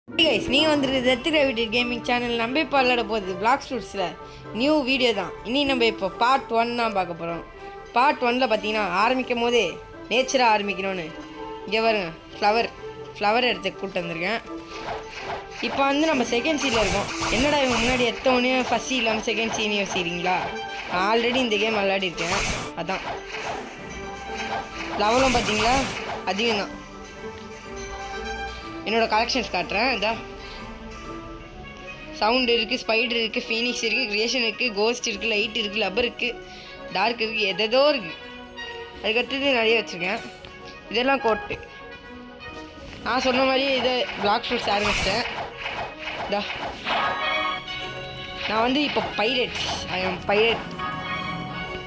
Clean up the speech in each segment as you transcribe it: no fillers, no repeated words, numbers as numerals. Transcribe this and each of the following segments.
Guys நீங்கள் வந்துட்டு death gravity gaming channel நம்ம இப்போ விளையாட போகுது பிளாக் ஸ்டூட்ஸில் நியூ வீடியோ தான். இனி நம்ம இப்போ பார்ட் 1 தான் பார்க்க போகிறோம். பார்ட் 1ல் பார்த்தீங்கன்னா ஆரம்பிக்கும் போதே நேச்சராக ஆரம்பிக்கணும்னு இங்கே பாருங்க ஃப்ளவர் எடுத்து கூப்பிட்டு வந்திருக்கேன். இப்போ வந்து நம்ம செகண்ட் சீனில் இருக்கோம். என்னடா இவங்க முன்னாடி எத்தவொடனே ஃபஸ்ட் சீன் இல்லாமல் செகண்ட் சீன் யோசிக்கிறீங்களா? நான் ஆல்ரெடி இந்த கேம் விளையாடிருக்கேன். அதான் லெவலும் பார்த்தீங்களா அதிகம் தான். என்னோடய கலெக்ஷன்ஸ் காட்டுறேன். இதான் சவுண்ட் இருக்குது, ஸ்பைடர் இருக்குது, ஃபீனிக்ஸ் இருக்குது, கிரியேஷன் இருக்குது, கோஸ்ட் இருக்குது, லைட் இருக்குது, லப்பர் இருக்குது, டார்க் இருக்குது, எதோ இருக்குது. அதுக்கடுத்தது நிறைய வச்சுருக்கேன். இதெல்லாம் கோட்டு. நான் சொன்ன மாதிரி இதை பிளாக் ஷூட்ஸ் ஆரம்பிச்சிட்டேன். இதா நான் வந்து இப்போ பைரட்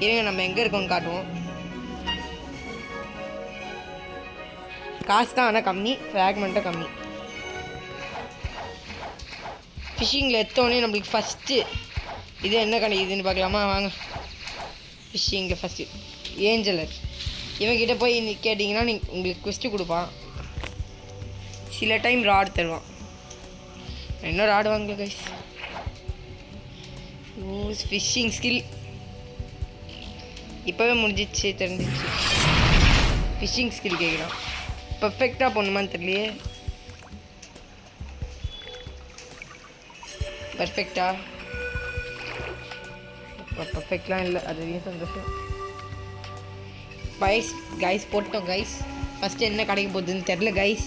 இருங்க, நம்ம எங்கே இருக்கோம் காட்டுவோம். காசு தான் ஆனால் கம்மி, ஃப்ராக்மெண்ட்டும் கம்மி. ஃபிஷ்ஷிங்கில் எடுத்தோடனே நம்மளுக்கு ஃபஸ்ட்டு இது என்ன கிடைக்குதுன்னு பார்க்கலாமா? வாங்க. ஃபிஷ்ஷிங்கில் ஃபஸ்ட்டு ஏஞ்சலர். இவன்கிட்ட போய் கேட்டிங்கன்னா உங்களுக்கு குவெஸ்ட்டு கொடுப்பான். சில டைம் ராடு தருவான். இன்னும் ராடு வாங்கல கைஸ். யூஸ் ஃபிஷ்ஷிங் ஸ்கில் இப்போவே முடிஞ்சிச்சு, தெரிஞ்சிச்சு. ஃபிஷ்ஷிங் ஸ்கில் கேட்குறான். பர்ஃபெக்டாக பண்ணுமான்னு தெரியலையே. பர்ஃபெக்ட்லாம் இல்லை, அது ஏன் சந்தோஷம். கைஸ் போட்டோம் கைஸ். ஃபஸ்ட்டு என்ன கிடைக்க போகுதுன்னு தெரில கைஸ்.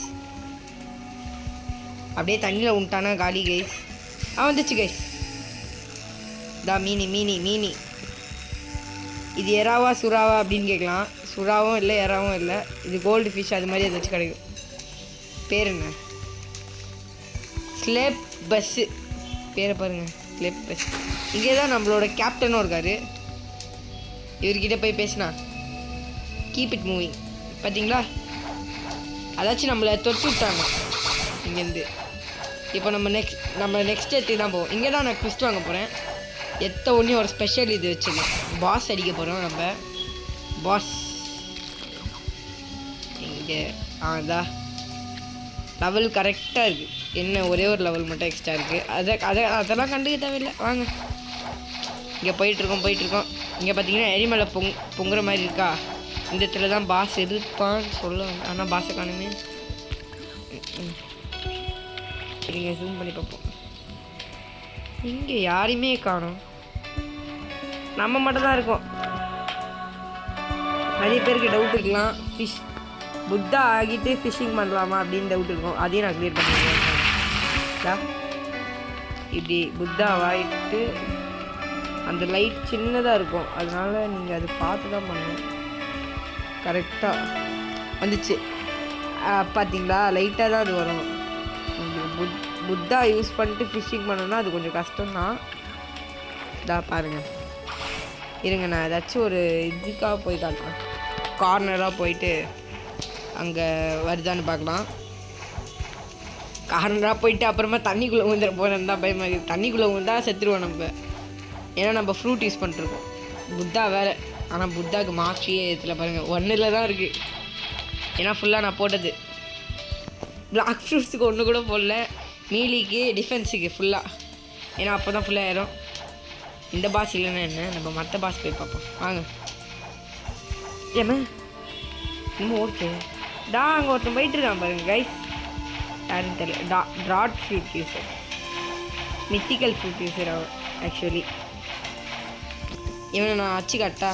அப்படியே தண்ணியில் உண்டானா காலி கைஸ். வந்துச்சு கைஸ். மீனி இது எறாவா சுறாவா அப்படின்னு கேட்கலாம். சுறாவும் இல்லை, எறாவும் இல்லை. இது கோல்டு ஃபிஷ், அது மாதிரி ஏதாச்சும் கிடைக்கும். பேர் என்ன? Slave bus. பேரை பாருங்கள், ஸ்லேப் பஸ். இங்கே தான் நம்மளோட கேப்டனும் இருக்கார். இவர்கிட்ட போய் பேசினா கீப் இட் மூவிங். பார்த்தீங்களா, அதாச்சும் நம்மளை தொட்டு விட்டாங்க இங்கேருந்து. இப்போ நம்ம நெக்ஸ்ட் எடுத்து தான் போவோம். இங்கே தான் நான் ட்விஸ்ட் வாங்க போகிறேன். ஒன்றே ஒரு ஸ்பெஷல் இது வச்சுருக்கேன். பாஸ் அடிக்க போகிறோம் நம்ம. பாஸ் இங்கே அதான் லெவல் கரெக்டாக இருக்குது. என்ன ஒரே ஒரு லெவல் மட்டும் எக்ஸ்ட்ரா இருக்குது. அதெல்லாம் கண்டுக்க தேவையில்லை. வாங்க, இங்கே போயிட்டுருக்கோம். இங்கே பார்த்தீங்கன்னா எரிமலை பொங்குற மாதிரி இருக்கா. இந்த இடத்துல தான் பாஸ் இருப்பான்னு சொல்லுவாங்க. ஆனால் பாஸை காணுமே. நீங்கள் ஜூம் பண்ணி பார்ப்போம். இங்கே யாரையுமே காணும், நம்ம மட்டும் தான் இருக்கோம். நிறைய பேருக்கு டவுட் இருக்கலாம், ஃபிஷ் புத்தா ஆகிட்டு ஃபிஷ்ஷிங் பண்ணலாமா அப்படின்னு டவுட் இருக்கும். அதையும் நான் க்ளியர் பண்ணிடுறேன். இப்படி புத்தா ஆகிட்டு அந்த லைட் சின்னதாக இருக்கும், அதனால நீங்கள் அது பார்த்து தான் பண்ணணும். கரெக்டாக வந்துச்சு பார்த்தீங்களா? லைட்டாக தான் அது வரும். புத்தா யூஸ் பண்ணிட்டு ஃபிஷ்ஷிங் பண்ணணுன்னா அது கொஞ்சம் கஷ்டம்தான். பாருங்கள், இருங்க நான் ஏதாச்சும் ஒரு இதுக்காக போய் காட்டுறேன். கார்னராக போயிட்டு அங்கே வருதான்னு பார்க்கலாம். கார்னராக போயிட்டு அப்புறமா தண்ணிக்குள்ளே ஊந்துட போகிறேன் தான் பயமாக இருக்குது. தண்ணிக்குள்ளே ஊந்தா செத்துருவோம் நம்ம. ஏன்னா நம்ம ஃப்ரூட் யூஸ் பண்ணிட்டுருக்கோம். புத்தா வேறு. ஆனால் புத்தாவுக்கு மாஸ்ட்ரியே இதில் பாருங்கள் 1 தான் இருக்குது. ஏன்னா ஃபுல்லாக நான் போட்டது பிளாக் ஃப்ரூட்ஸுக்கு ஒன்று கூட போடல. மீலிக்கு டிஃபென்ஸுக்கு ஃபுல்லாக. ஏன்னா அப்போ தான் ஃபுல்லாக ஏறும். இந்த பாஸ் இல்லைன்னா என்ன, நம்ம மற்ற பாஸ் போய் பார்ப்போம். வாங்க. ஏன்னா இன்னும் ஓகே அங்கே ஒருத்தன் போயிட்டுருக்கான் பாருங்க கைஸ். யாருன்னு தெரியல. ட்ராட் fruit user, mythical fruit user அவன் ஆக்சுவலி. இவனை நான் அச்சு காட்டா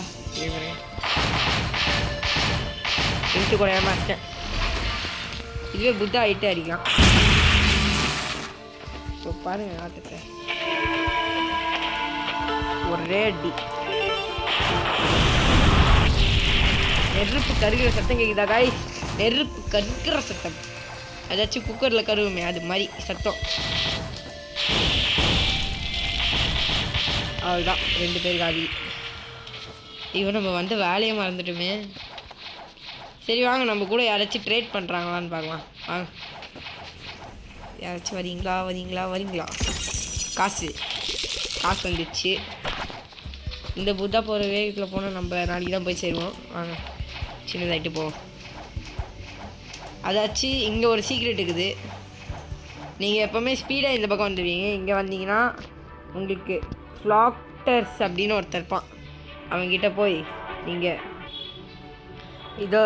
இன்ட்டு கூட ஏமாட்டேன். இதுவே புத்தா ஆகிட்டு அடிக்கலாம். இப்போ பாருங்க ஆட்டத்தை ஒரே அடி. நெருப்பு கருகிற சத்தம் கேட்குதா காய்ஸ்? நெருப்பு கருக்கிற சத்தம். ஏதாச்சும் குக்கரில் கருவுமே அது மாதிரி சத்தம். அவ்வளோதான், 2 பேருக்கு ஆதி. இவன் நம்ம வந்து வேலையை மறந்துட்டுமே. சரி வாங்க, நம்ம கூட யாராச்சும் ட்ரேட் பண்ணுறாங்களான்னு பார்க்கலாம். வாங்க, யாராச்சும் வரீங்களா? காசு வந்துடுச்சு. இந்த புத்தா போகிற வேகத்தில் போனால் நம்ம நாளைக்கு தான் போய் சேருவோம். வாங்க, சின்னதாகிட்டு போவோம். அதாச்சும் இங்கே ஒரு சீக்ரெட் இருக்குது. நீங்கள் எப்போவுமே ஸ்பீடாக இந்த பக்கம் வந்துடுவீங்க. இங்கே வந்தீங்கன்னா உங்களுக்கு ஃப்ளாக்டர்ஸ் அப்படின்னு ஒருத்தர் இருப்பான். அவங்ககிட்ட போய் நீங்கள் இதோ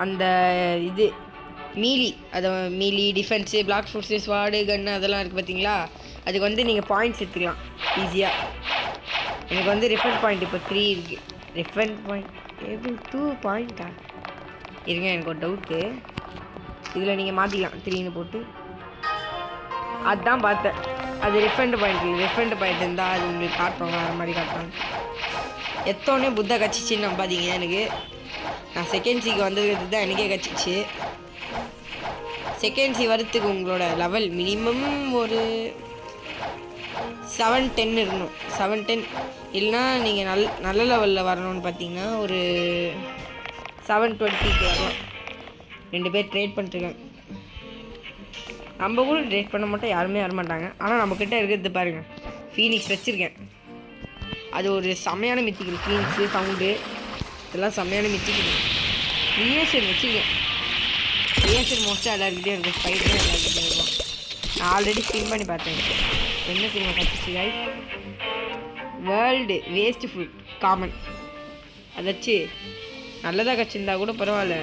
அந்த இது மீலி, அதை melee, defence, black force, sword, gun அதெல்லாம் இருக்குது பார்த்தீங்களா? அதுக்கு வந்து நீங்கள் பாயிண்ட்ஸ் எடுத்துக்கலாம் ஈஸியாக. எனக்கு வந்து ரிஃபண்ட் பாயிண்ட் இப்போ 3 இருக்குது. ரிஃபண்ட் பாயிண்ட் எப்படி 2 பாயிண்ட்டா? இருங்க, எனக்கு ஒரு டவுட்டு. இதில் நீங்கள் மாற்றிக்கலாம் 3ன்னு போட்டு. அதுதான் பார்த்தேன். அது ரிஃபண்ட் பாயிண்ட் இல்லை. ரிஃபண்ட் பாயிண்ட் இருந்தால் அது உங்களுக்கு காட்டுவாங்க, அது மாதிரி காட்டுவாங்க. எத்தோடனே புத்தா கச்சிச்சின்னு நம்பாதீங்க. எனக்கு நான் செகண்ட் சிக்கு வந்ததுக்கு தான் எனக்கே கச்சிச்சு. செகண்ட் சி வரத்துக்கு உங்களோட லெவல் மினிமம் ஒரு 7-10 இருக்கணும். 7-10 இல்லைனா நீங்கள் நல்ல லெவலில் வரணும்னு பார்த்தீங்கன்னா ஒரு 720க்கு வரலாம். 2 பேர் ட்ரேட் பண்ணிட்டுருக்காங்க. நம்ம கூட ட்ரேட் பண்ண மாட்டோம், யாருமே வரமாட்டாங்க. ஆனால் நம்மக்கிட்ட இருக்கிறது பாருங்கள், ஃபீனிக்ஸ் வச்சுருக்கேன். அது ஒரு செம்மையான மித்திக்கல். ஃபீனிக்ஸு, சவுண்டு இதெல்லாம் செம்மையான மித்திக்கல். கிரியேஷன் வச்சுருக்கேன். கிரியேஷன் மோஸ்ட்டாக எல்லாருக்கிட்டே இருக்கும். ஸ்பைடரும் எல்லாருக்கிட்டே இருக்கும். நான் ஆல்ரெடி ஸ்பின் பண்ணி பார்த்தேன். என்ன சினிமா கட்சி guys? World waste food common. அதாச்சு நல்லதாக கச்சிருந்தா கூட பரவாயில்ல.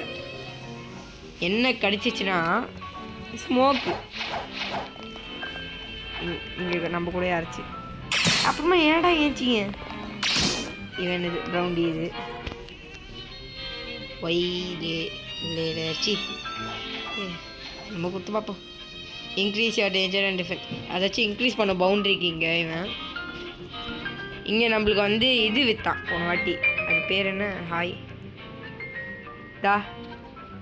என்ன கடிச்சிச்சுன்னா ஸ்மோக்கு. இங்கே நம்ம கூட யாருச்சு. அப்புறமா ஏன்டா ஏச்சிங்க? இவன் இது ப்ரௌண்டி. இது ஒய்லேச்சி நம்ம கொடுத்து பார்ப்போம். Increase your danger and defect. அதாச்சும் இன்க்ரீஸ் பண்ண பவுண்ட்ரிக்கு இங்கே இவன். இங்கே நம்மளுக்கு வந்து இது விற்றான் போன வாட்டி. அது பேர் என்ன? ஹாய் டா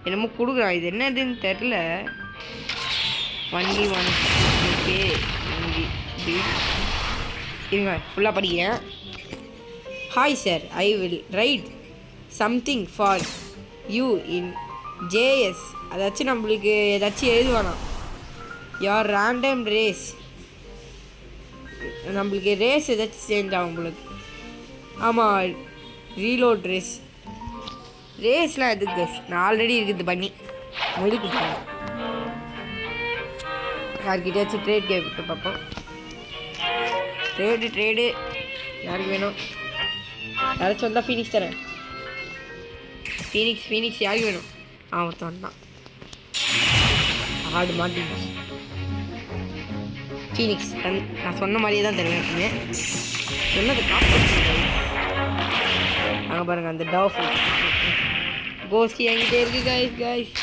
என்னமோ கொடுக்குறான். இது என்னதுன்னு தெரில. 1v1 இருங்க, ஃபுல்லாக படிக்கிறேன். Hi sir, I will write something for you in JS. அதாச்சும் நம்மளுக்கு ஏதாச்சும் எழுதுவானா? யார் ரேண்டம் ரேஸ். நம்மளுக்கு ரேஸ் ஏதாச்சும் சேஞ்ச் ஆகும் உங்களுக்கு. ஆமாம், ரீலோட் ரேஸ். ரேஸ்லாம் எதுக்கு? நான் ஆல்ரெடி இருக்குது பண்ணி முழுக்கு போகிறேன். யார்கிட்டயாச்சும் ட்ரேட் கேட்டு பார்ப்போம். ட்ரேடு யாருக்கு வேணும்? யாராச்சும் வந்தால் ஃபீனிக்ஸ் தரேன். ஃபீனிக்ஸ் யாருக்கு வேணும்? ஒருத்தன் தான் ஆடு மாட்டிங்க. ஃபீனிக்ஸ் நான் சொன்ன மாதிரியே தான் தருவேன். எப்பவுமே சொன்னது காப்பாற்று. அங்கே பாருங்கள், அந்த டாஃப் கோஸ்ட் என்கிட்டே இருக்குது. காய்ஸ்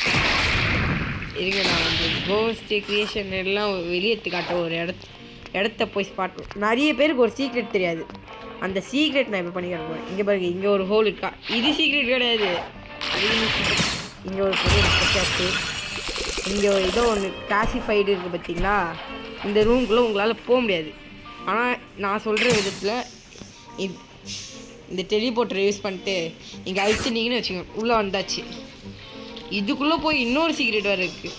இருங்க, நான் வந்து கோஸ்ட் கிரியேஷன் எல்லாம் வெளியே காட்ட ஒரு இடத்த போய் ஸ்பாட். நிறைய பேருக்கு ஒரு சீக்ரெட் தெரியாது. அந்த சீக்ரெட் நான் இப்போ பண்ணிக்கிற போகிறேன். இங்கே பாருங்க, இங்கே ஒரு ஹோல் இருக்கா. இது சீக்ரெட் கிடையாது. இங்கே ஒரு பெரிய ஸ்பெஷாச்சு. இங்கே ஏதோ ஒன்று கிளாசிஃபைடு இருக்குது பார்த்தீங்களா? இந்த ரூம்குள்ளே உங்களால் போக முடியாது. ஆனால் நான் சொல்கிற விதத்தில் இந்த டெலிபோர்ட்டரை யூஸ் பண்ணிட்டு இங்கே அழிச்சிட்டிங்கன்னு வச்சுக்கோங்க, உள்ளே வந்தாச்சு. இதுக்குள்ளே போய் இன்னொரு சீக்ரெட் வேறு இருக்குது.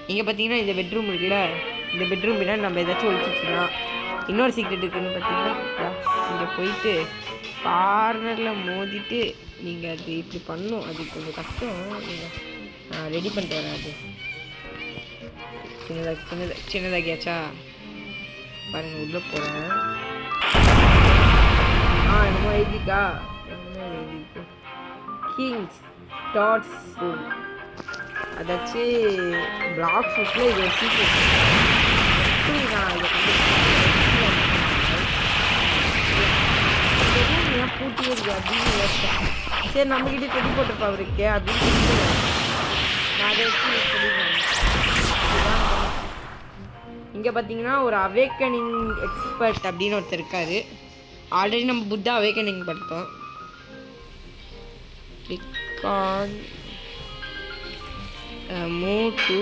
இங்கே பார்த்தீங்கன்னா இந்த பெட்ரூம் இருக்குல்ல, இந்த பெட்ரூம் பின்னாடி நம்ம ஏதாச்சும் ஒழிச்சிச்சுன்னா இன்னொரு சீக்ரெட் இருக்குதுன்னு பார்த்தீங்கன்னா, இங்கே போயிட்டு கார்னரில் மோதிட்டு நீங்கள் அது இப்படி பண்ணணும். அது கொஞ்சம் கஷ்டம். நீங்கள் நான் ரெடி பண்ணிட்டு வரேன். அது சின்னதாகியாச்சா பாருங்கள், உள்ளே போகிறேன். என்னமோ எழுதிக்கா. என்ன எழுதிருக்கு? Kings dots room. அதாச்சு பிளாக் ஃபுட்டில் இது சீக்ரெட். நான் இதை ஏன் பூட்டியே இருக்கு அப்படின்னு யோசிச்சேன். சரி, நம்மக்கிட்ட கொடி போட்டிருப்பா அவருக்கு அப்படின்னு நான் அதை வச்சு சொல்லிடுவேன். இங்கே பார்த்தீங்கன்னா ஒரு அவேக்கனிங் எக்ஸ்பர்ட் அப்படின்னு ஒருத்தர் இருக்காரு. ஆல்ரெடி நம்ம புத்தா அவேக்கனிங் படித்தோம். Click on move to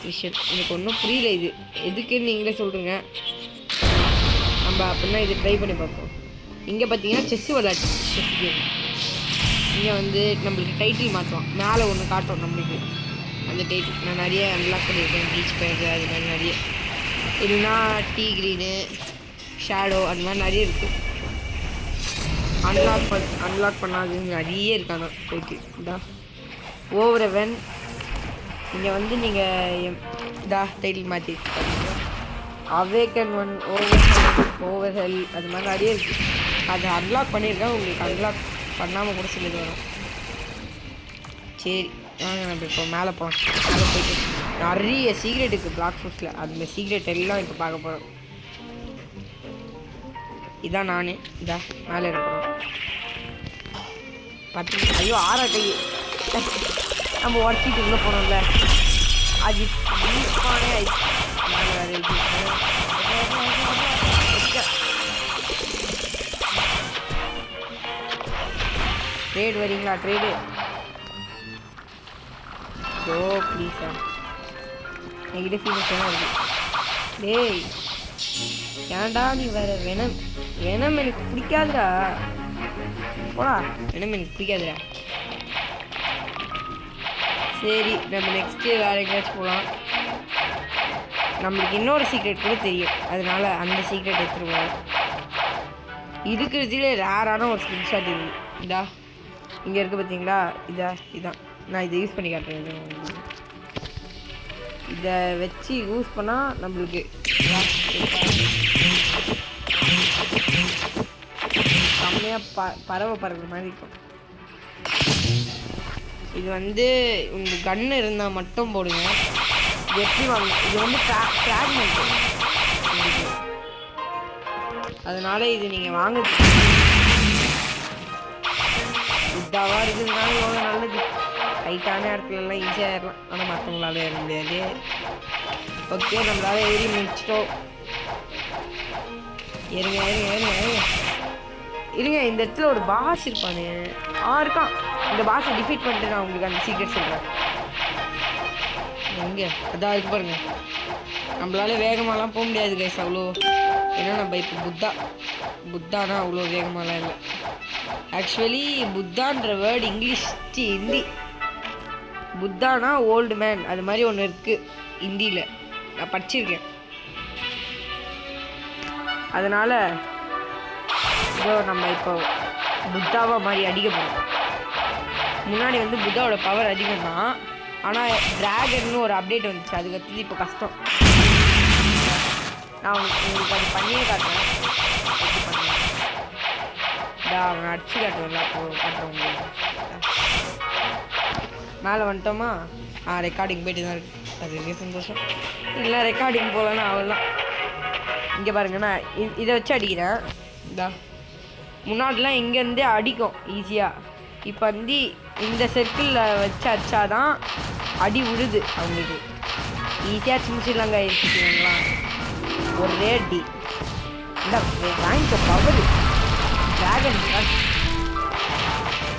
vision. எனக்கு ஒன்றும் புரியல, இது எதுக்குன்னு நீங்களே சொல்கிறீங்க. நம்ம அப்படின்னா இது ட்ரை பண்ணி பார்ப்போம். இங்கே பார்த்தீங்கன்னா செஸ் விளையாட்டு, செஸ் கேம். இங்கே வந்து நம்மளுக்கு டைட்டில் மாற்றுவோம். மேலே ஒன்று காட்டும் நம்மளுக்கு அந்த டைட்டில். நான் நிறைய அன்லாக் பண்ணியிருக்கேன். பீச் பேர் அது மாதிரி நிறைய, இல்லைன்னா டீ க்ரீனு, ஷேடோ, அது மாதிரி நிறைய இருக்குது. அன்லாக் பண்ணாது நிறைய இருக்காங்க. போயிட்டு இந்தா ஓவர் வென் இங்கே வந்து நீங்கள் டைட்டில் மாற்றி அவேக்கன் ஒன் ஓவர்ஹெல் அது மாதிரி நிறைய இருக்குது. அதை அன்லாக் பண்ணியிருக்கேன். உங்களுக்கு அன்லாக் பண்ணாமல் கூட சிலது வரும். சரி வாங்க நம்ம இப்போ மேலே போகலாம். மேலே போயிட்டு நிறைய சீக்ரெட் இருக்குது பிளாக் ஃபாரஸ்ட்டில். அந்த சீக்ரெட் எல்லாம் இப்போ பார்க்க போகிறோம். இதான் நான் மேலே இருக்கிறோம். ஐயோ ஆறாட்டை நம்ம உடச்சிட்டு உள்ளே போனோம்ல அது யூஸ்பானே மேலே ட்ரேட் வரீங்களா? ட்ரேடு ஓ ப்ளீஸா என்கிட்ட ஃபீலிங்ஸ் இருக்கு. டேய் ஏன்டா நீ வேற வெனம் எனக்கு பிடிக்காதுடா. போடா வெனம் எனக்கு பிடிக்காதுடா. சரி நம்ம நெக்ஸ்ட்டு வேறு எங்கேயாச்சும் போகலாம். நம்மளுக்கு இன்னொரு சீக்ரெட் கூட தெரியும். அதனால அந்த சீக்ரெட் எடுத்துகிட்டு போகலாம். இருக்கிறதுலே ரேரான ஒரு ஸ்கிரீன்ஷாட் இருக்குது. இங்கே இருக்குது பார்த்தீங்களா? இதான் நான் இதை யூஸ் பண்ணி காட்டுறேன். இதை வச்சு யூஸ் பண்ணால் நம்மளுக்கு செம்மையாக பறவை பறக்கிற மாதிரி இருக்கும். இது வந்து உங்களுக்கு கன்று இருந்தால் மட்டும் போடுங்க. இது எப்படி வாங்க? இது வந்து ஃப்ராக்மெண்ட், அதனால் இது நீங்கள் வாங்க புத்தாவாக இருக்குதுனால எவ்வளோ நல்லது. டைட்டான இடத்துலலாம் ஈஸியாக ஏறலாம். ஆனால் மற்றவங்களால ஏற முடியாது. ஓகே நம்மளால ஏறி முடிச்சிட்டோம். ஏறுங்க இருங்க. இந்த இடத்துல ஒரு பாஸ் இருப்பானு இருக்கான். இந்த பாஸை டிஃபீட் பண்ணிட்டு நான் உங்களுக்கு அந்த சீக்ரெட் சொல்கிறேன். எங்கே அதான் இருக்கு பாருங்க. நம்மளால வேகமாகலாம் போக முடியாது கைஸ் அவ்வளோ. ஏன்னா நம்ம இப்போ புத்தானா அவ்வளோ வேகமாகலாம் இல்லை. ஆக்சுவலி புத்தான்ற வேர்டு இங்கிலீஷ் ஹிந்தி. புத்தானா ஓல்டு மேன் அது மாதிரி ஒன்று இருக்குது ஹிந்தியில். நான் படிச்சிருக்கேன். அதனால் இதோ நம்ம இப்போ புத்தாவா மாதிரி அடிக்க போகிறோம். முன்னாடி வந்து புத்தாவோட பவர் அதிகம் தான். ஆனால் டிராகன்னு ஒரு அப்டேட் வந்துச்சு. அதுக்கு அடுத்தது இப்போ கஷ்டம். நான் உங்களுக்கு அது பண்ணியே காட்டுறேன். எப்படி பண்ணுறேன் அவனை அடிச்சு காட்டுவேன்ல. அப்போ காட்டுறேன் உங்களுக்கு. மேலே வந்துட்டோமா? ரெக்கார்டிங் போய்ட்டு தான் இருக்குது. அதுவே சந்தோஷம். இல்லை ரெக்கார்டிங் போகலன்னா அவ்வளோதான். இங்கே பாருங்கண்ணா இதை வச்சு அடிக்கிறேன். முன்னாடிலாம் இங்கேருந்தே அடிக்கும் ஈஸியாக. இப்போ வந்து இந்த சர்க்கிளில் வச்சு அடித்தாதான் அடி விடுது அவங்களுக்கு. ஈஸியாக சிம்பிச்சிடலாங்க. இருக்குங்களா ஒரே அடி. இந்த வாங்கிக்க பவர்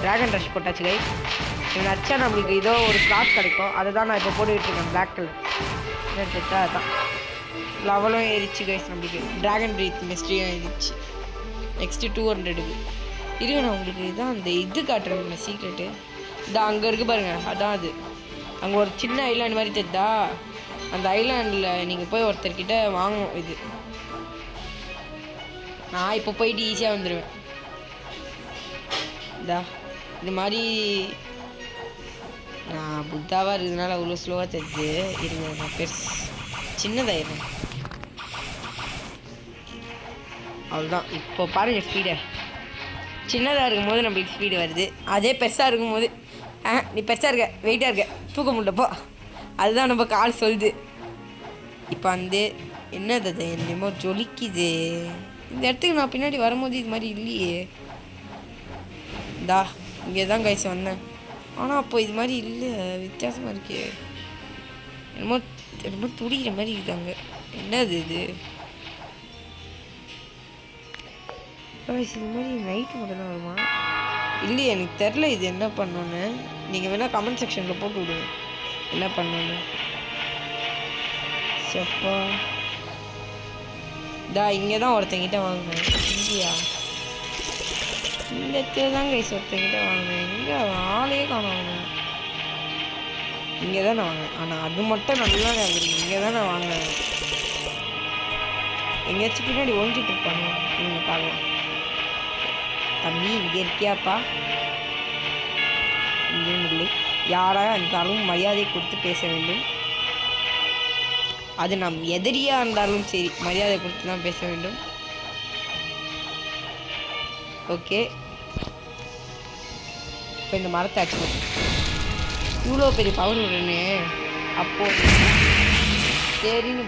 ட்ராகன் ரஷ் போட்டாச்சு கைஸ். இவங்க அடிச்சா நம்மளுக்கு ஏதோ ஒரு கிளாத் கிடைக்கும். அதை தான் நான் இப்போ போட்டுக்கிட்டு இருக்கேன். பிளாக் கலர் அதுதான் லெவலும் ஏறிச்சு கைஸ். நம்மளுக்கு ட்ராகன் பிரீத் மிஸ்ட்ரியும் ஏறிச்சு. நெக்ஸ்ட்டு 200 இருங்க. நான் உங்களுக்கு இதுதான் அந்த இது காட்டுறேன் சீக்ரெட்டு. அங்கே இருக்குது பாருங்கள். அதான் அது. அங்கே ஒரு சின்ன ஐலாண்ட் மாதிரி தெரியுதா? அந்த ஐலாண்டில் நீங்கள் போய் ஒருத்தர்கிட்ட வாங்கணும். இது நான் இப்போ போயிட்டு ஈஸியாக வந்துடுவேன். இது மாதிரி நான் புத்தாவாக இருக்கிறதுனால அவ்வளோ ஸ்லோவாக தெரியுது. இருங்க நான் சின்னதாயிரும். அவ்வளோதான். இப்போ பாருங்கள் ஸ்பீடை. சின்னதாக இருக்கும்போது நம்மளுக்கு ஸ்பீடு வருது. அதே பெருசாக இருக்கும்போது நீ பெருசாக இருக்க வெயிட்டாக இருக்க தூக்க முடியலப்போ அதுதான் நம்ம கால் சொல்லுது. இப்போ வந்து என்னது அது என்னமோ ஜொலிக்குது. இந்த இடத்துக்கு நான் பின்னாடி வரும்போது இது மாதிரி இல்லையே. இங்கே தான் கைஸ் வந்தேன். ஆனால் அப்போ இது மாதிரி இல்லை. வித்தியாசமாக இருக்கே. என்னமோ துடிக்கிற மாதிரி இருக்காங்க. என்னது இது? இது மாதிரி நைட்டு மட்டும் தான் வருமா? இல்லையே எனக்கு தெரில இது என்ன பண்ணணுன்னு. நீங்கள் வேணால் கமெண்ட் செக்ஷனில் போட்டு விடுங்க என்ன பண்ணணுன்னு. சப்பா இங்கே தான் ஒருத்தங்கிட்ட வாங்கினேன். இங்கேயா? இந்த இடத்துல தான் கைஸ் ஒருத்தங்கிட்ட வாங்கினேன். எங்கே ஆளே காணும். இங்கே தான் நான் வாங்கினேன். ஆனால் அது மட்டும் நல்லா இருக்குது. இங்கே தான் நான் வாங்கினேன். எங்கேயாச்சும் பின்னாடி ஒழிஞ்சிட்டு இருப்பாங்க. நீங்கள் பார்க்கலாம். தம்பி இங்கே இருக்கியாப்பா? இங்கேயும் இல்லை. யாராக இருந்தாலும் மரியாதை கொடுத்து பேச வேண்டும். அது நம் எதிரியாக இருந்தாலும் சரி மரியாதை கொடுத்து தான் பேச வேண்டும். ஓகே, இப்போ இந்த மரத்தை ஆச்சு இவ்வளோ பெரிய பவர் உடனே அப்போ சரின்னு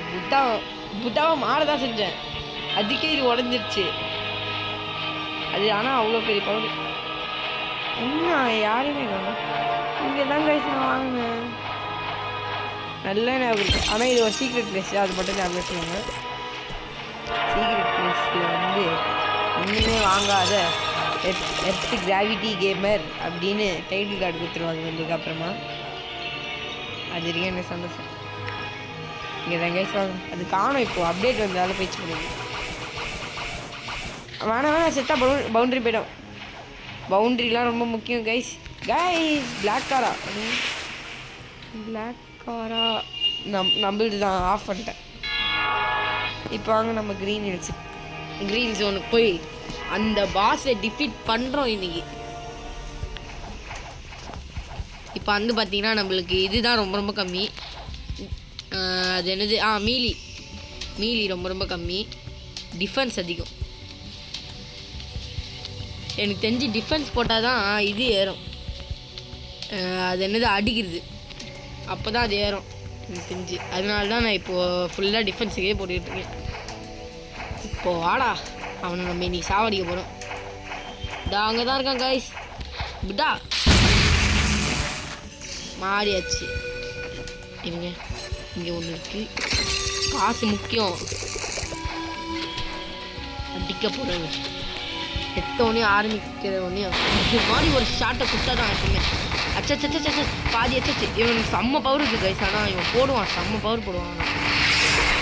புத்தாவை மாறதான் செஞ்சேன். அதுக்கே இது உடஞ்சிருச்சு. அது ஆனால் அவ்வளோ பெரிய பவர். என்ன யாருமே வேணும் இங்கே தான் கைஸ் நான் வாங்கினேன். நல்ல ஞாபகம் இருக்குது. ஆனால் இது ஒரு சீக்ரெட் பிளேஸ், அது மட்டும் ஞாபகம் வச்சுக்கோங்க. சீக்ரெட் பிளேஸில் வந்து இன்னுமே வாங்காத எர்த் கிராவிட்டி கேமர் அப்படின்னு டைட்டில் கார்டு கொடுத்துருவாங்க உங்களுக்கு. அப்புறமா அது வரைக்கும் என்ன சந்தோஷம். இங்கே தான் கைஸ் வாங்க. அது காணும் இப்போது அப்டேட் வந்ததால் பேச்சு பண்ணுங்க. வேணாம் செத்தா பவுண்ட்ரி போய்டும். பவுண்ட்ரிலாம் ரொம்ப முக்கியம் கைஸ். பிளாக் காரா நம்மளுது தான் ஆஃப் பண்ணிட்டேன். இப்போ வாங்க நம்ம க்ரீன் ஜோனுக்கு போய் அந்த பாஸை டிஃபீட் பண்ணுறோம் இன்னைக்கு. இப்போ வந்து பார்த்தீங்கன்னா நம்மளுக்கு இதுதான் ரொம்ப ரொம்ப கம்மி. அது என்னது மீலி ரொம்ப கம்மி, டிஃபென்ஸ் அதிகம். எனக்கு தெரிஞ்சு டிஃபென்ஸ் போட்டால் தான் இது ஏறும். அது என்னது அடிக்கிறது, அப்போ தான் அது ஏறும் எனக்கு தெரிஞ்சு. அதனால தான் நான் இப்போது ஃபுல்லாக டிஃபென்ஸுக்கே போட்டுக்கிட்டுருக்கேன். இப்போது வாடா, அவனை நம்ம இன்னைக்கு சாவடிக்க போகிறோம். அங்கே தான் இருக்கான் கைஸ். புட்டா மாறியாச்சு. இருங்க, இங்கே ஒன்று இருக்குது. காசு முக்கியம். அடிக்க போகிறேங்க. எத்தோடனே ஆரம்பிக்கிற ஒன்றே இது மாதிரி ஒரு ஷார்ட்டை கொடுத்தா தான் எப்பவுமே. அச்சச்சச்ச பாதி அச்சச்சு. இவனுக்கு செம்ம பவர் இருக்குது கைஸ். ஆனால் இவன் போடுவான், செம்ம பவர் போடுவான்.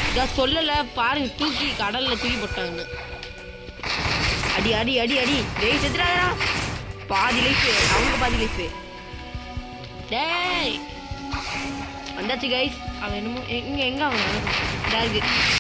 இதான் சொல்லலை பாருங்க, தூக்கி கடலில் தூக்கி போட்டாங்கன்னு. அடி அடி அடி அடி டேய் செத்துறாடா. பாதி லைஃப் அவங்க, பாதி லைஃப். டேய் வந்தாச்சு கைஸ். அவன் என்னமோ எங்கே அவன்